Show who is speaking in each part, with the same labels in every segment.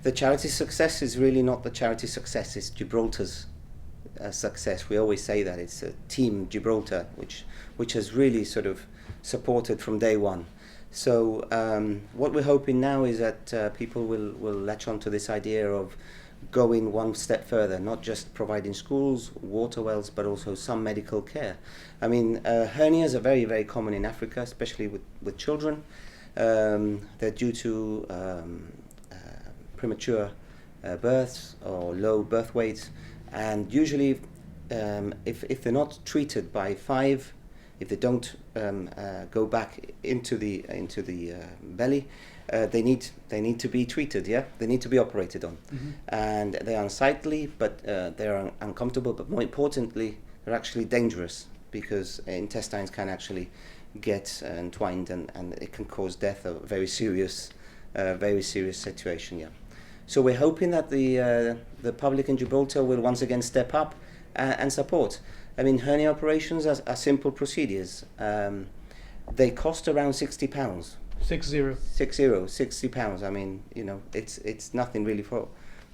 Speaker 1: The charity success is really not the charity success, it's Gibraltar's success. We always say that it's a team Gibraltar, which has really sort of supported from day one. So what we're hoping now is that people will latch on to this idea of going one step further, not just providing schools, water wells, but also some medical care. I mean, hernias are very, very common in Africa, especially with children. They're due to premature births or low birth weights, and usually if they're not treated by 5, if they don't go back into the belly, they need to be treated. Yeah, they need to be operated on, and they're unsightly, but they're uncomfortable. But more importantly, they're actually dangerous because intestines can actually get entwined, and it can cause death. A very serious situation. Yeah. So we're hoping that the public in Gibraltar will once again step up and support. I mean, hernia operations are simple procedures. They cost around £60. 60 pounds. I mean, you know, it's nothing really for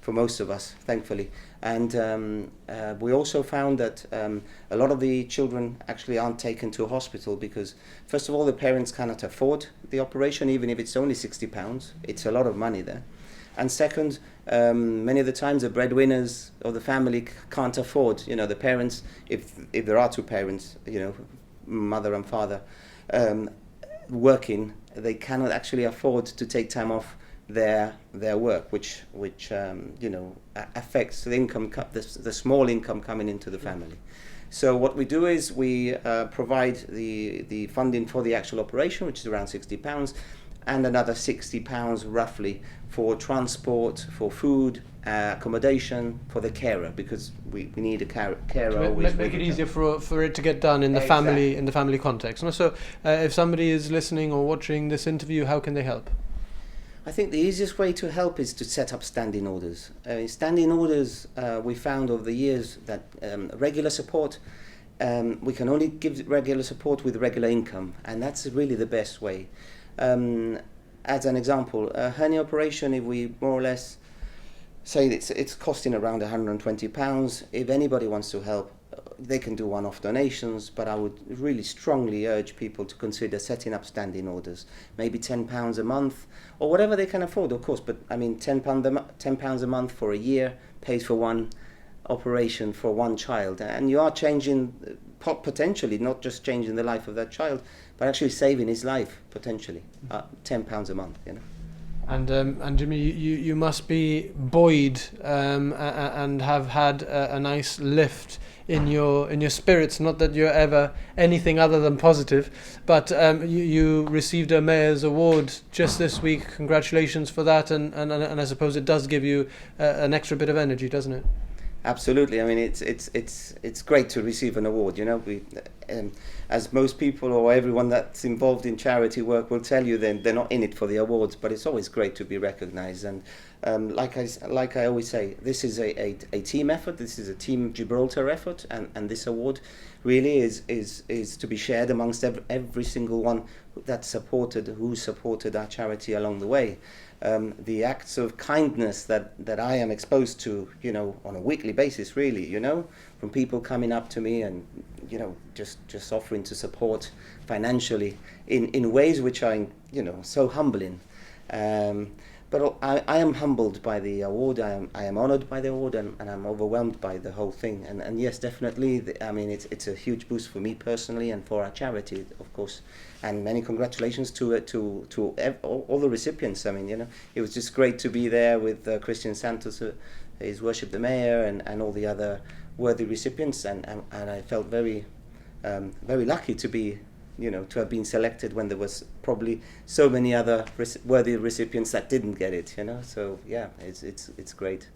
Speaker 1: most of us, thankfully. And we also found that a lot of the children actually aren't taken to a hospital because, first of all, the parents cannot afford the operation, even if it's only £60. It's a lot of money there. And second, many of the times the breadwinners of the family can't afford, you know, the parents, if there are 2 parents, you know, mother and father, working, they cannot actually afford to take time off their work, which you know, affects the income, the small income coming into the family. So what we do is we provide the funding for the actual operation, which is around £60, and another £60 roughly for transport, for food, accommodation, for the carer, because we need a carer.
Speaker 2: Make it easier for it to get done in the family, in the family context. And so if somebody is listening or watching this interview, how can they help?
Speaker 1: I think the easiest way to help is to set up standing orders. Standing orders, we found over the years that regular support, we can only give regular support with regular income, and that's really the best way. As an example, a hernia operation, if we more or less say it's costing around £120, if anybody wants to help, they can do one-off donations, but I would really strongly urge people to consider setting up standing orders, maybe £10 a month, or whatever they can afford, of course, but I mean £10 a month for a year pays for one operation for one child, and you are changing, potentially not just changing the life of that child, but actually saving his life, potentially, £10 a month, you know.
Speaker 2: And Jimmy, you must be buoyed and have had a nice lift in your spirits. Not that you're ever anything other than positive, but you received a Mayor's Award just this week. Congratulations for that, and I suppose it does give you an extra bit of energy, doesn't it?
Speaker 1: Absolutely. I mean, it's great to receive an award. You know, we, as most people or everyone that's involved in charity work will tell you, then they're not in it for the awards, but it's always great to be recognised. And like I always say, this is a team effort. This is a Team Gibraltar effort, and this award really is to be shared amongst every single one who supported our charity along the way. The acts of kindness that I am exposed to, you know, on a weekly basis, really, you know, from people coming up to me and, you know, just offering to support financially in ways which are, you know, so humbling. But I am humbled by the award. I am honoured by the award, and I'm overwhelmed by the whole thing. And yes, definitely. I mean, it's a huge boost for me personally and for our charity, of course. And many congratulations to all the recipients. I mean, you know, it was just great to be there with Christian Santos, His Worship the Mayor, and all the other worthy recipients. And I felt very lucky to be, you know, to have been selected when there was probably so many other worthy recipients that didn't get it, you know. So yeah, it's great.